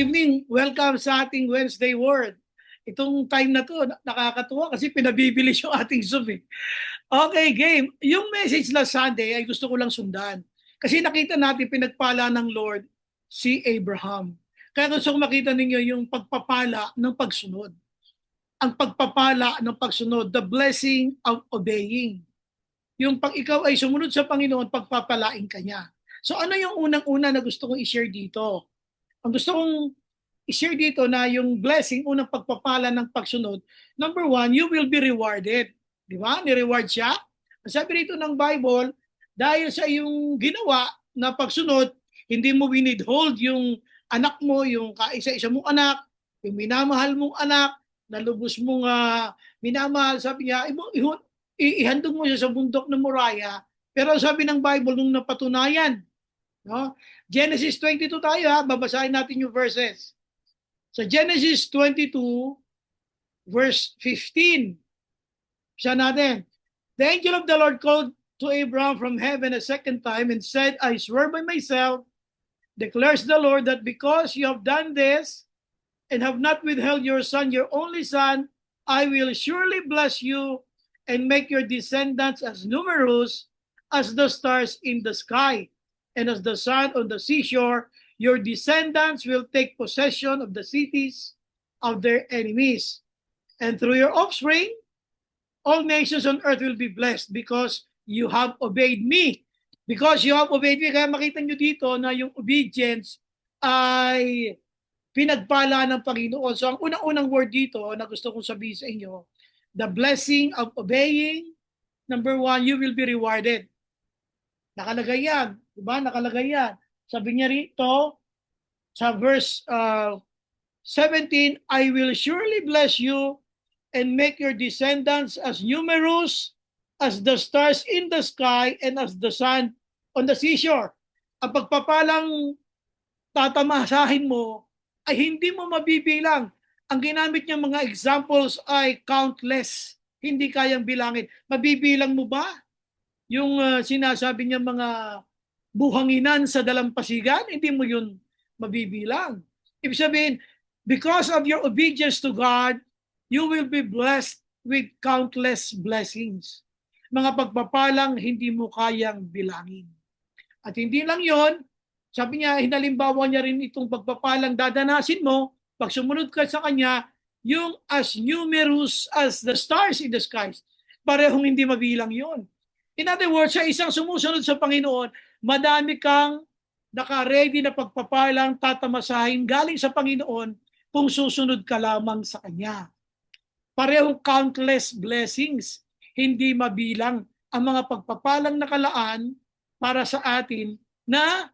evening. Welcome sa ating Wednesday Word. Itong time na to, nakakatuwa kasi pinabibilis yung ating Zoom eh. Okay, game. Yung message na Sunday ay gusto ko lang sundan. Kasi nakita natin pinagpala ng Lord si Abraham. Kaya gusto ko makita ninyo yung pagpapala ng pagsunod. Ang pagpapala ng pagsunod, the blessing of obeying. Yung pag ikaw ay sumunod sa Panginoon, pagpapalain ka niya. So ano yung unang-una na gusto kong i-share dito? Ang gusto kong i-share dito na yung blessing, unang pagpapala ng pagsunod, number one, you will be rewarded. Di ba? Ni-reward siya. Sabi rito ng Bible, dahil sa iyong ginawa na pagsunod, hindi mo winidhold yung anak mo, yung kaisa-isa mong anak, yung minamahal mong anak, na lubos mong minamahal. Sabi niya, ihandog mo siya sa bundok ng Moriah. Pero sabi ng Bible, nung napatunayan, no? Genesis 22 tayo babasahin natin yung verses. Sa Genesis 22, verse 15, siya natin. The angel of the Lord called to Abraham from heaven a second time and said, I swear by myself, declares the Lord, that because you have done this and have not withheld your son, your only son, I will surely bless you and make your descendants as numerous as the stars in the sky and as the sand on the seashore. Your descendants will take possession of the cities of their enemies. And through your offspring, all nations on earth will be blessed because you have obeyed me. Because you have obeyed me. Kaya makita nyo dito na yung obedience ay pinagpala ng Panginoon. So ang unang-unang word dito na gusto kong sabihin sa inyo, the blessing of obeying, number one, you will be rewarded. Nakalagay yan. Diba? Nakalagay yan. Sabi niya rito, sa verse 17, I will surely bless you and make your descendants as numerous as the stars in the sky and as the sand on the seashore. Ang pagpapalang tatamasahin mo ay hindi mo mabibilang. Ang ginamit niya mga examples ay countless. Hindi kayang bilangin. Mabibilang mo ba yung sinasabi niya mga buhanginan sa dalampasigan? Hindi mo yun mabibilang. Ibig sabihin, because of your obedience to God, you will be blessed with countless blessings. Mga pagpapalang hindi mo kayang bilangin. At hindi lang yon, sabi niya, hinalimbawa niya rin itong pagpapalang dadanasin mo pag sumunod ka sa Kanya, yung as numerous as the stars in the skies. Parehong hindi mabilang yon. In other words, sa isang sumusunod sa Panginoon, madami kang naka-ready na pagpapalang tatamasahin galing sa Panginoon kung susunod ka lamang sa Kanya. Parehong countless blessings, hindi mabilang ang mga pagpapalang nakalaan para sa atin na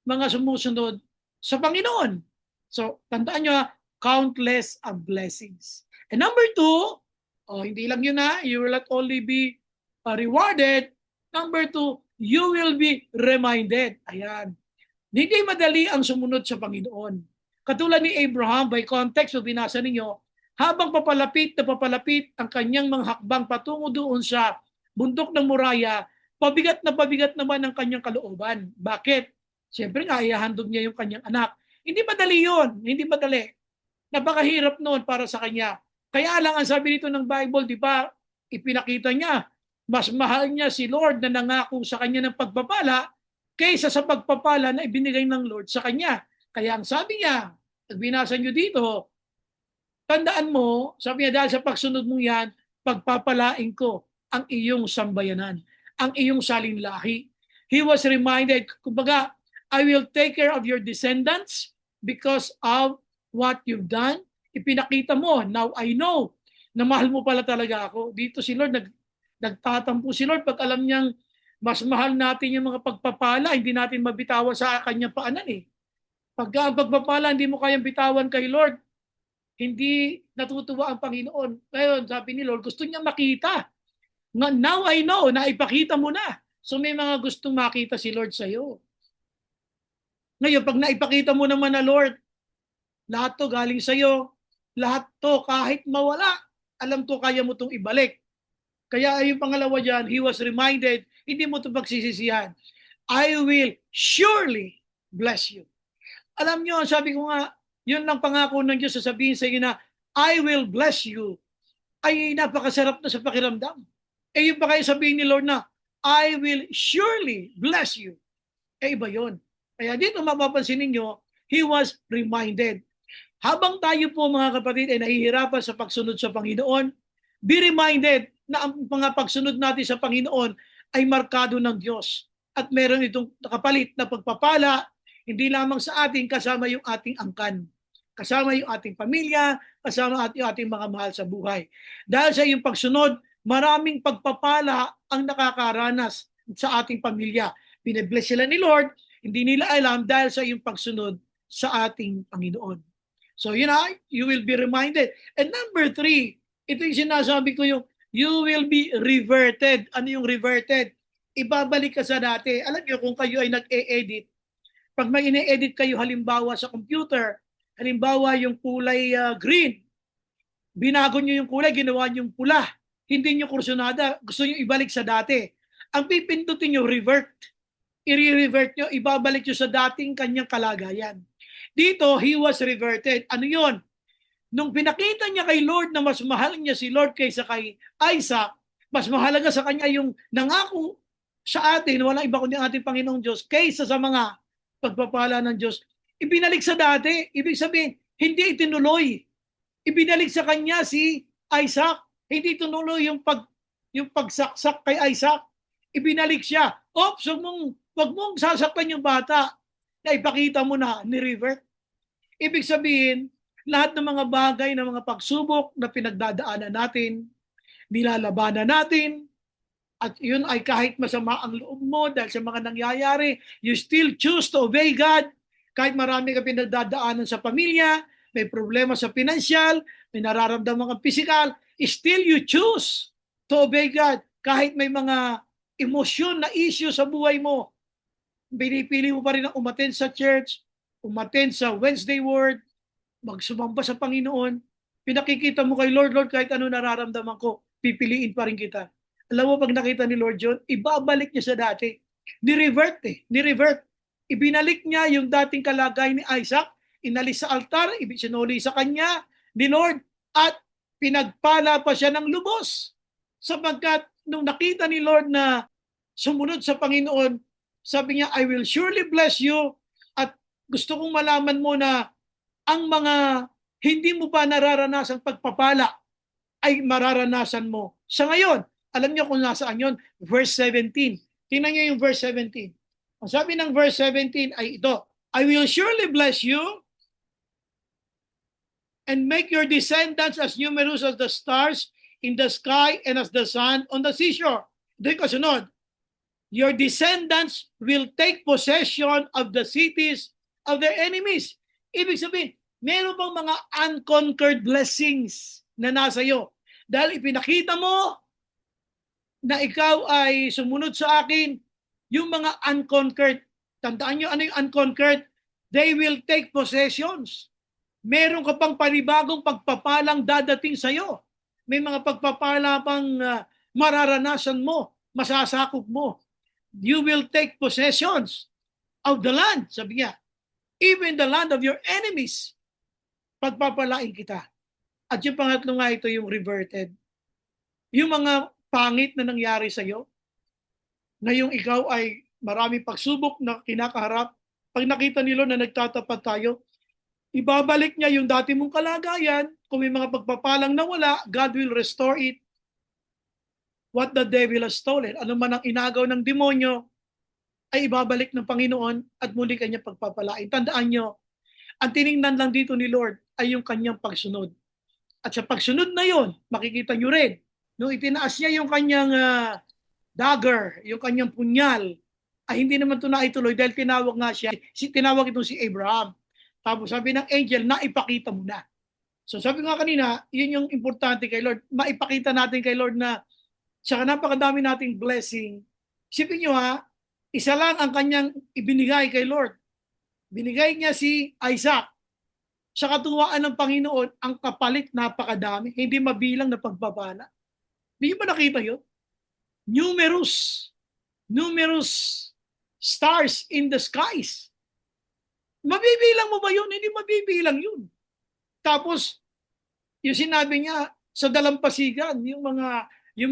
mga sumusunod sa Panginoon. So, tandaan nyo, countless of blessings. And number two, hindi lang yun you will not only be rewarded, number two, you will be reminded. Ayan. Hindi madali ang sumunod sa Panginoon. Katulad ni Abraham, by context, so binasa ninyo, habang papalapit ang kanyang mga hakbang patungo doon sa bundok ng Moriah, pabigat naman ang kanyang kalooban. Bakit? Siyempre nga, ihahandog niya yung kanyang anak. Hindi madali yun. Hindi madali. Napakahirap noon para sa kanya. Kaya lang ang sabi dito ng Bible, di ba, ipinakita niya, mas mahal niya si Lord na nangako sa kanya ng pagpapala kaysa sa pagpapala na ibinigay ng Lord sa kanya. Kaya ang sabi niya, at binasa niyo dito, tandaan mo, sabi niya, dahil sa pagsunod mo yan, pagpapalain ko ang iyong sambayanan, ang iyong salinlahi. He was reminded, kumbaga, I will take care of your descendants because of what you've done. Ipinakita mo, now I know na mahal mo pala talaga ako. Dito si Lord, nagtatampo si Lord pag alam niyang mas mahal natin yung mga pagpapala, hindi natin mabitawan sa kanyang paanan eh. Pagka ang pagpapala hindi mo kayang bitawan kay Lord, hindi natutuwa ang Panginoon. Ngayon, sabi ni Lord, gusto niya makita. Now I know, na ipakita mo na. So may mga gustong makita si Lord sa iyo. Ngayon, pag naipakita mo naman na Lord, lahat to galing sa iyo, lahat to kahit mawala, alam ko kaya mo itong ibalik. Kaya yung pangalawa dyan, he was reminded, hindi mo ito pagsisisihan. I will surely bless you. Alam nyo, sabi ko nga, yun ang pangako ng Diyos, sasabihin sa iyo na, I will bless you, ay napakasarap na sa pakiramdam. Eh yung pa kayo sabihin ni Lord na, I will surely bless you. Eh iba yun. Kaya dito mapapansin ninyo, he was reminded. Habang tayo po mga kapatid ay nahihirapan sa pagsunod sa Panginoon, be reminded na ang mga pagsunod natin sa Panginoon ay markado ng Diyos. At meron itong kapalit na pagpapala, hindi lamang sa ating, kasama yung ating angkan. Kasama yung ating pamilya, kasama yung ating mga mahal sa buhay. Dahil sa iyong pagsunod, maraming pagpapala ang nakakaranas sa ating pamilya. Binibless sila ni Lord, hindi nila alam dahil sa iyong pagsunod sa ating Panginoon. So you know, you will be reminded. And number 3, ito yung sinasabi ko yung, you will be reverted. Ano yung reverted? Ibabalik ka sa dati. Alam niyo kung kayo ay nag-e-edit, pag may ine-edit kayo halimbawa sa computer, halimbawa yung kulay green, binago nyo yung kulay, ginawa nyo yung pula, hindi nyo kursunada, gusto nyo ibalik sa dati. Ang pipindutin nyo, revert. I-revert nyo, ibabalik nyo sa dating kanyang kalagayan. Dito, he was reverted. Ano yon? Nung pinakita niya kay Lord na mas mahal niya si Lord kaysa kay Isaac, mas mahalaga sa kanya yung nangako sa atin, walang iba kundi ang ating Panginoong Diyos, kaysa sa mga pagpapala ng Diyos. Ibinalik sa dati. Ibig sabihin, hindi itinuloy. Ibinalik sa kanya si Isaac. Hindi itinuloy yung pagsaksak kay Isaac. Ibinalik siya. Oops, wag mong sasaktan yung bata na ipakita mo na ni-revert. Ibig sabihin, lahat ng mga bagay, ng mga pagsubok na pinagdadaanan natin, nilalabanan natin, at yun ay kahit masama ang loob mo dahil sa mga nangyayari, you still choose to obey God. Kahit marami ka pinagdadaanan sa pamilya, may problema sa pinansyal, may nararamdaman kang physical, still you choose to obey God. Kahit may mga emosyon na issue sa buhay mo, pinipili mo pa rin ang umattend sa church, umattend sa Wednesday Word, magsumamba sa Panginoon, pinakikita mo kay Lord, Lord, kahit ano nararamdaman ko, pipiliin pa rin kita. Alam mo, pag nakita ni Lord John, ibabalik niya sa dati. Ni-revert. Ibinalik niya yung dating kalagayan ni Isaac, inalis sa altar, sinuli sa kanya ni Lord, at pinagpala pa siya ng lubos. Sapagkat nung nakita ni Lord na sumunod sa Panginoon, sabi niya, I will surely bless you, at gusto kong malaman mo na ang mga hindi mo pa nararanasang pagpapala ay mararanasan mo sa ngayon. Alam niyo kung nasaan yun? Verse 17. Tingnan niyo yung verse 17. Ang sabi ng verse 17 ay ito, I will surely bless you and make your descendants as numerous as the stars in the sky and as the sand on the seashore. Ito yung kasunod. Your descendants will take possession of the cities of their enemies. Ibig sabihin, meron bang mga unconquered blessings na nasa iyo? Dahil ipinakita mo na ikaw ay sumunod sa akin, yung mga unconquered, tandaan nyo ano yung unconquered? They will take possessions. Meron ka pang panibagong pagpapalang dadating sa iyo. May mga pagpapala pang mararanasan mo, masasakop mo. You will take possessions of the land, sabi niya. Even the land of your enemies, pagpapalain kita. At yung pangatlo nga ito, yung reverted. Yung mga pangit na nangyari sa iyo, ngayong ikaw ay maraming pagsubok na kinakaharap, pag nakita nila na nagtatapat tayo, ibabalik niya yung dati mong kalagayan. Kung may mga pagpapalang nawala, God will restore it. What the devil has stolen, ano man ang inagaw ng demonyo, ay ibabalik ng Panginoon at muli kanya pagpapalain. Tandaan nyo, ang tiningnan lang dito ni Lord ay yung kanyang pagsunod. At sa pagsunod na yon, makikita nyo rin, nung itinaas niya yung kanyang dagger, yung kanyang punyal, ay hindi naman ito naituloy dahil tinawag nga siya, tinawag ito si Abraham. Tapos sabi ng angel, naipakita mo na. So sabi nga kanina, yun yung importante kay Lord. Maipakita natin kay Lord na sa napakadami nating blessing. Isipin nyo isa lang ang kanyang ibinigay kay Lord. Binigay niya si Isaac. Sa katuwaan ng Panginoon, ang kapalit napakadami, hindi mabilang na pagpapala. Hindi nyo ba nakita yun? Numerous stars in the skies. Mabibilang mo ba yun? Hindi mabibilang yun. Tapos, yung sinabi niya sa dalampasigan, yung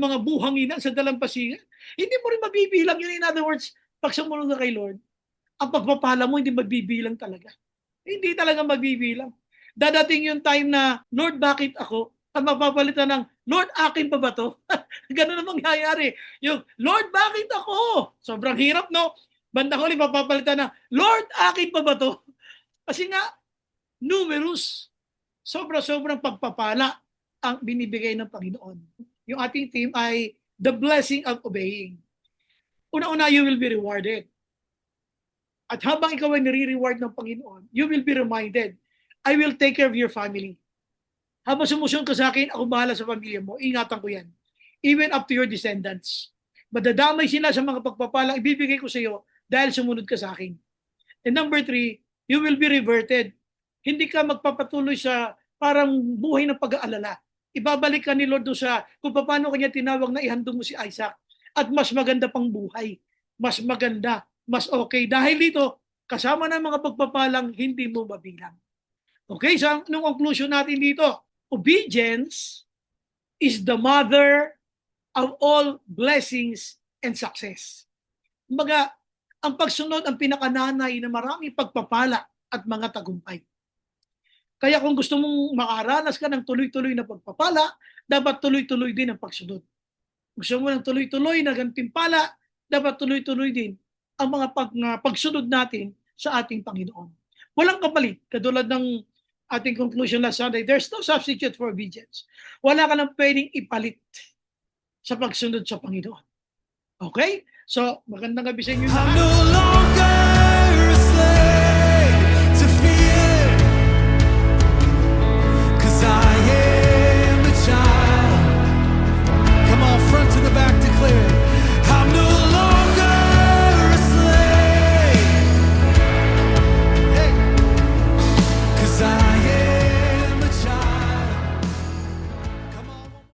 mga buhanginan sa dalampasigan, hindi mo rin mabibilang yun. In other words, pag sumunod ka kay Lord, ang pagpapala mo hindi mabibilang talaga. Hindi talaga mabibilang. Dadating yung time na, Lord, bakit ako? At mapapalitan ng, Lord, akin pa ba to? Ganun ang mangyayari. Yung, Lord, bakit ako? Sobrang hirap, no? Bandang huli, mapapalitan ng, Lord, akin pa ba to? Kasi nga, numerous, sobra-sobrang pagpapala ang binibigay ng Panginoon. Yung ating team ay the blessing of obeying. Una-una, you will be rewarded. At habang ikaw ay nire-reward ng Panginoon, you will be reminded, I will take care of your family. Habang sumusunod ka sa akin, ako bahala sa pamilya mo. Ingatan ko yan. Even up to your descendants. Madadamay sila sa mga pagpapalang ibibigay ko sa iyo dahil sumunod ka sa akin. And number 3, you will be reverted. Hindi ka magpapatuloy sa parang buhay ng pag-aalala. Ibabalik ka ni Lord doon sa kung paano kanya tinawag na ihandog mo si Isaac. At mas maganda pang buhay. Mas maganda, mas okay. Dahil dito, kasama ng mga pagpapalang hindi mo mabilang. Okay, so nung conclusion natin dito, obedience is the mother of all blessings and success. Kumbaga, ang pagsunod ang pinakananay na maraming pagpapala at mga tagumpay. Kaya kung gusto mong makaranas ka ng tuloy-tuloy na pagpapala, dapat tuloy-tuloy din ang pagsunod. Gusto mo ng tuloy-tuloy na gantimpala, dapat tuloy-tuloy din ang mga pagsunod natin sa ating Panginoon. Walang kapalit, katulad ng ating conclusion last Sunday, there's no substitute for obedience. Wala ka nang pwedeng ipalit sa pagsunod sa Panginoon. Okay? So, magandang gabi sa inyo.